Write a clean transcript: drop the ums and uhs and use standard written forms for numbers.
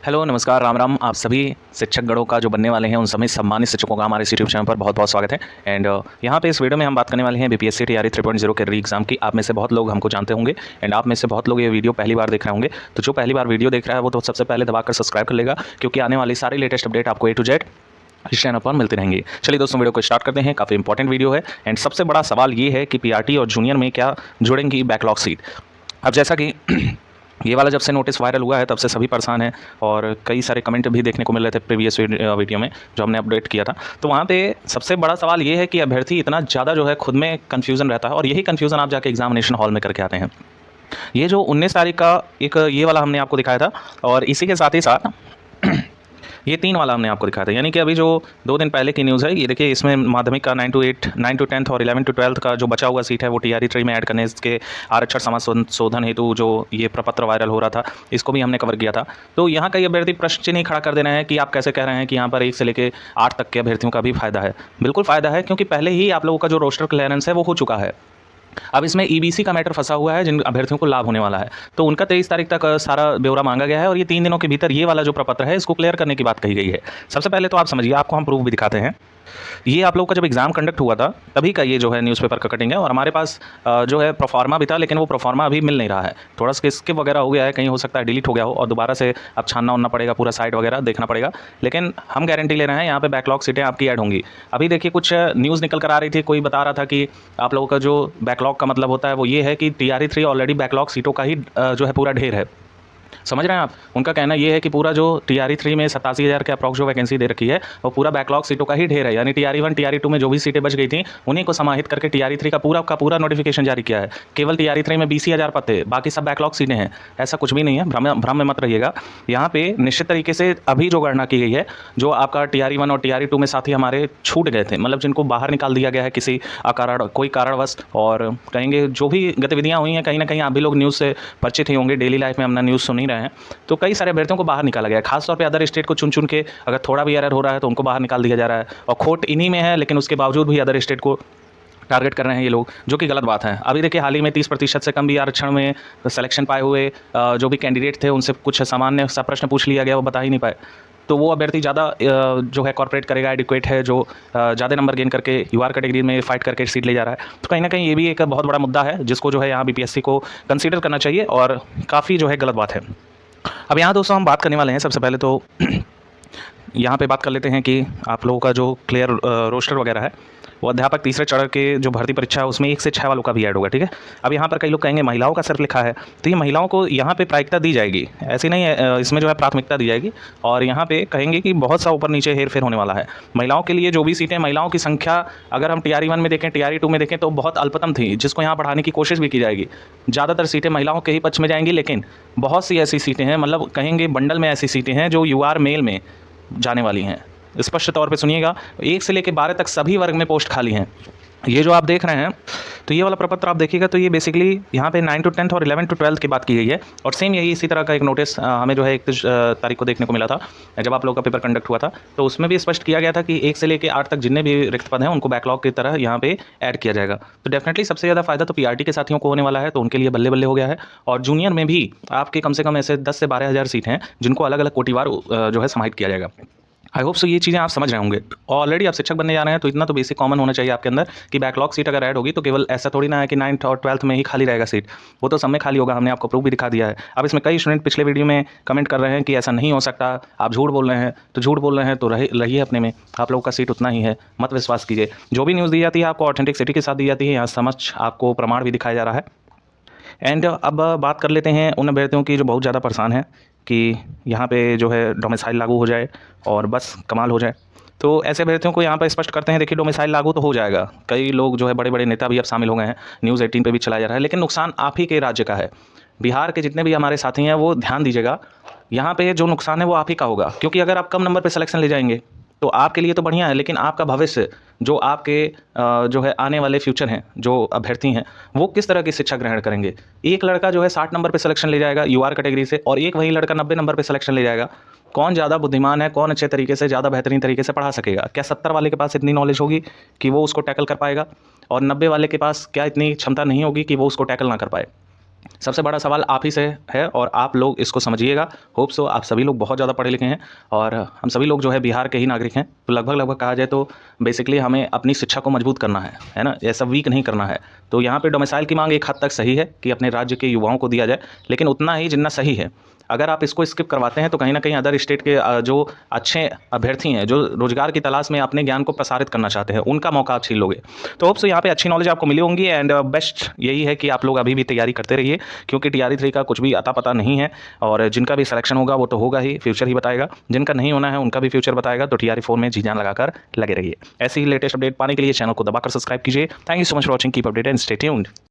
Hello नमस्कार राम राम। आप सभी शिक्षक गणों का जो बनने वाले हैं उन सभी सम्मानित शिक्षकों का हमारे इस यूट्यूब चैनल पर बहुत बहुत स्वागत है। एंड यहाँ पे इस वीडियो में हम बात करने वाले हैं बीपीएससी टीआरई 3.0 के री एग्जाम की। आप में से बहुत लोग हमको जानते होंगे एंड आप में से बहुत लोग ये वीडियो पहली बार देख रहे होंगे। तो जो पहली बार वीडियो देख रहा है वो तो सबसे पहले दबाकर सब्सक्राइब कर लेगा, क्योंकि आने वाली सारी लेटेस्ट अपडेट आपको A to Z इस चैनल पर मिलती रहेंगी। चलिए दोस्तों, वीडियो को स्टार्ट करते हैं। काफ़ी इंपॉर्टेंट वीडियो है एंड सबसे बड़ा सवाल ये है कि पीआरटी और जूनियर में क्या जुड़ेंगी बैकलॉग सीट। अब जैसा कि ये वाला जब से नोटिस वायरल हुआ है तब से सभी परेशान हैं और कई सारे कमेंट भी देखने को मिल रहे थे प्रीवियस वीडियो में जो हमने अपडेट किया था। तो वहाँ पे सबसे बड़ा सवाल ये है कि अभ्यर्थी इतना ज़्यादा जो है खुद में कन्फ्यूज़न रहता है और यही कन्फ्यूज़न आप जाके एग्जामिनेशन हॉल में करके आते हैं। ये जो 19 तारीख का एक ये वाला हमने आपको दिखाया था और इसी के साथ ही साथ ये 3 वाला हमने आपको दिखाया था, यानी कि अभी जो 2 दिन पहले की न्यूज़ है। ये देखिए, इसमें माध्यमिक का 9 to 8, 9 to 10th और 11 to 12th का जो बचा हुआ सीट है वो टीआरई 3 में ऐड करने के आरक्षण संशोधन हेतु जो ये प्रपत्र वायरल हो रहा था, इसको भी हमने कवर किया था। तो यहाँ कई अभ्यर्थी प्रश्न चिन्ह ही खड़ा कर दे रहे हैं कि आप कैसे कह रहे हैं कि यहाँ पर 1 से लेकर 8 तक के अभ्यर्थियों का भी फायदा है। बिल्कुल फ़ायदा है, क्योंकि पहले ही आप लोगों का जो रोस्टर क्लियरेंस है वो हो चुका है। अब इसमें ईबीसी का मैटर फंसा हुआ है जिन अभ्यर्थियों को लाभ होने वाला है। तो उनका 23 तारीख तक सारा ब्यौरा मांगा गया है और ये 3 दिनों के भीतर ये वाला जो प्रपत्र है इसको क्लियर करने की बात कही गई है। सबसे पहले तो आप समझिए, आपको हम प्रूफ भी दिखाते हैं। ये आप लोगों का जब एग्जाम कंडक्ट हुआ था तभी का ये जो है न्यूज़पेपर का कटिंग है और हमारे पास जो है प्रोफार्मा भी था, लेकिन वो प्रोफार्मा अभी मिल नहीं रहा है। थोड़ा स्किप वगैरह हो गया है, कहीं हो सकता है डिलीट हो गया हो और दोबारा से अब छानना उनना पड़ेगा, पूरा साइट वगैरह देखना पड़ेगा। लेकिन हम गारंटी ले रहे हैं यहाँ पे बैकलॉग सीटें आपकी ऐड होंगी। अभी देखिए, कुछ न्यूज़ निकल कर आ रही थी, कोई बता रहा था कि आप लोगों का जो बैकलॉग का मतलब होता है वो ये है कि टीआरई 3 ऑलरेडी बैकलॉग सीटों का ही जो है पूरा ढेर है। समझ रहे हैं आप? उनका कहना ये है कि पूरा जो टीआरई 3 में 87,000 के अप्रॉक्स जो वैकेंसी दे रखी है वो पूरा बैकलॉग सीटों का ही ढेर है। यानी टीआरई 1 टीआरई 2 में जो भी सीटें बच गई थी उन्हीं को समाहित करके टीआरई 3 का पूरा नोटिफिकेशन जारी किया है। केवल टीआरई 3 में 20,000 पद थे, बाकी सब बैकलॉग सीटें हैं। ऐसा कुछ भी नहीं है, भ्रम में मत रहिएगा। यहाँ पे निश्चित तरीके से अभी जो गणना की गई है, जो आपका टीआरई 1 और टीआरई 2 में साथी हमारे छूट गए थे, मतलब जिनको बाहर निकाल दिया गया है किसी कोई कारणवश, और कहेंगे जो भी गतिविधियाँ हुई हैं, कहीं ना कहीं आप भी लोग न्यूज़ से परिचित ही होंगे, डेली लाइफ में अपना न्यूज़ सुन ही रहे हैं। तो कई सारे अभ्यर्थियों को बाहर निकाला गया है, खासतौर पे अदर स्टेट को चुन चुन के। अगर थोड़ा भी एरर हो रहा है तो उनको बाहर निकाल दिया जा रहा है और खोट इन्हीं में है, लेकिन उसके बावजूद भी अदर स्टेट को टारगेट कर रहे हैं ये लोग, जो कि गलत बात है। अभी देखिए, हाल ही में 30% से कम भी आरक्षण में सिलेक्शन पाए हुए जो भी कैंडिडेट थे उनसे कुछ सामान्य सा प्रश्न पूछ लिया गया, वो बता ही नहीं पाए। तो वो अभ्यर्थी ज़्यादा जो है कॉर्पोरेट करेगा, एडिक्वेट है, जो ज़्यादा नंबर गेन करके यूआर कैटेगरी में फाइट करके सीट ले जा रहा है। तो कहीं ना कहीं ये भी एक बहुत बड़ा मुद्दा है जिसको जो है यहाँ बीपीएससी को कंसीडर करना चाहिए और काफ़ी जो है गलत बात है। अब यहाँ दोस्तों हम बात करने वाले हैं सबसे पहले तो यहाँ पे बात कर लेते हैं कि आप लोगों का जो क्लियर रोस्टर वगैरह है वो अध्यापक तीसरे चरण के जो भर्ती परीक्षा है उसमें 1 से 6 वालों का भी ऐड होगा, ठीक है। अब यहाँ पर कई लोग कहेंगे महिलाओं का सिर्फ लिखा है, तो ये महिलाओं को यहाँ पे प्राथमिकता दी जाएगी, ऐसी नहीं है। इसमें जो है प्राथमिकता दी जाएगी और यहाँ पे कहेंगे कि बहुत सा ऊपर नीचे हेर फेर होने वाला है। महिलाओं के लिए जो भी सीटें, महिलाओं की संख्या अगर हम टीआरई 1 में देखें, टीआरई 2 में देखें तो बहुत अल्पतम थी, जिसको यहाँ बढ़ाने की कोशिश भी की जाएगी। ज़्यादातर सीटें महिलाओं के ही पक्ष में जाएंगी, लेकिन बहुत सी ऐसी सीटें हैं, मतलब कहेंगे बंडल में ऐसी सीटें हैं जो यूआर मेल में जाने वाली हैं। स्पष्ट तौर पे सुनिएगा, 1 से लेकर 12 तक सभी वर्ग में पोस्ट खाली हैं। ये जो आप देख रहे हैं, तो ये वाला प्रपत्र आप देखिएगा तो ये बेसिकली यहाँ पे 9 to 10th और 11 to 12th की बात की गई है और सेम यही इसी तरह का एक नोटिस हमें जो है 31 तारीख को देखने को मिला था जब आप लोग का पेपर कंडक्ट हुआ था। तो उसमें भी स्पष्ट किया गया था कि 1 से लेकर 8 तक जितने भी रिक्त पद हैं उनको बैकलॉग की तरह यहाँ पे ऐड किया जाएगा। तो डेफिनेटली सबसे ज़्यादा फायदा तो पीआरटी के साथियों को होने वाला है, तो उनके लिए बल्ले बल्ले हो गया है। और जूनियर में भी आपके कम से कम ऐसे 10 से 12,000 सीट हैं जिनको अलग अलग कोटिवार जो है समाहित किया जाएगा। आई होप सो ये चीज़ें आप समझ रहे होंगे। ऑलरेडी आप शिक्षक बनने जा रहे हैं तो इतना तो बेसिक कॉमन होना चाहिए आपके अंदर कि बैकलॉग सीट अगर ऐड होगी तो केवल ऐसा थोड़ी ना है कि 9th और 12th में ही खाली रहेगा सीट, वो तो सब में खाली होगा। हमने आपको प्रूफ भी दिखा दिया है। अब इसमें कई स्टूडेंट पिछले वीडियो में कमेंट कर रहे हैं कि ऐसा नहीं हो सकता, आप झूठ बोल रहे हैं। तो झूठ बोल रहे हैं तो रहिए अपने में, आप लोगों का सीट उतना ही है, मत विश्वास कीजिए। जो भी न्यूज़ दी जाती है आपको ऑथेंटिसिटी के साथ दी जाती है, यहाँ समझ आपको प्रमाण भी दिखाया जा रहा है। एंड अब बात कर लेते हैं उन अभ्यर्थियों की जो बहुत ज़्यादा परेशान है कि यहाँ पे जो है डोमिसाइल लागू हो जाए और बस कमाल हो जाए। तो ऐसे अभ्यर्थियों को यहाँ पर स्पष्ट करते हैं, देखिए डोमिसाइल लागू तो हो जाएगा, कई लोग जो है बड़े बड़े नेता भी अब शामिल हो गए हैं, न्यूज़ 18 पे भी चलाया जा रहा है, लेकिन नुकसान आप ही के राज्य का है। बिहार के जितने भी हमारे साथी हैं वो ध्यान दीजिएगा, यहाँ पे जो नुकसान है वो आप ही का होगा, क्योंकि अगर आप कम नंबर पर सिलेक्शन ले जाएंगे तो आपके लिए तो बढ़िया है, लेकिन आपका भविष्य, जो आपके जो है आने वाले फ्यूचर हैं, जो अभ्यर्थी हैं, वो किस तरह की शिक्षा ग्रहण करेंगे। एक लड़का जो है 60 नंबर पे सिलेक्शन ले जाएगा यूआर कैटेगरी से और एक वही लड़का 90 नंबर पे सिलेक्शन ले जाएगा। कौन ज़्यादा बुद्धिमान है, कौन अच्छे तरीके से, ज़्यादा बेहतरीन तरीके से पढ़ा सकेगा? क्या 70 वाले के पास इतनी नॉलेज होगी कि वो उसको टैकल कर पाएगा और 90 वाले के पास क्या इतनी क्षमता नहीं होगी कि वो उसको टैकल ना कर पाए? सबसे बड़ा सवाल आप ही से है और आप लोग इसको समझिएगा। होप सो आप सभी लोग बहुत ज़्यादा पढ़े लिखे हैं और हम सभी लोग जो है बिहार के ही नागरिक हैं, तो लगभग कहा जाए तो बेसिकली हमें अपनी शिक्षा को मजबूत करना है ना, ऐसा वीक नहीं करना है। तो यहाँ पे डोमिसाइल की मांग एक हद तक सही है कि अपने राज्य के युवाओं को दिया जाए, लेकिन उतना ही जितना सही है। अगर आप इसको स्किप करवाते हैं तो कहीं ना कहीं अदर स्टेट के जो अच्छे अभ्यर्थी हैं, जो रोजगार की तलाश में अपने ज्ञान को प्रसारित करना चाहते हैं, उनका मौका आप छीन लोगे। तो होप सो यहाँ पे अच्छी नॉलेज आपको मिली होंगी एंड बेस्ट यही है कि आप लोग अभी भी तैयारी करते रहिए, क्योंकि TRE 3 का कुछ भी अता पता नहीं है और जिनका भी सिलेक्शन होगा वो तो होगा ही, फ्यूचर ही बताएगा। जिनका नहीं होना है उनका भी फ्यूचर बताएगा। तो TRE 4 में जी जान लगाकर लगे रहिए। ऐसी ही लेटेस्ट अपडेट पाने के लिए चैनल को दबाकर सब्सक्राइब कीजिए। Thank you so much for watching, keep updated and stay tuned.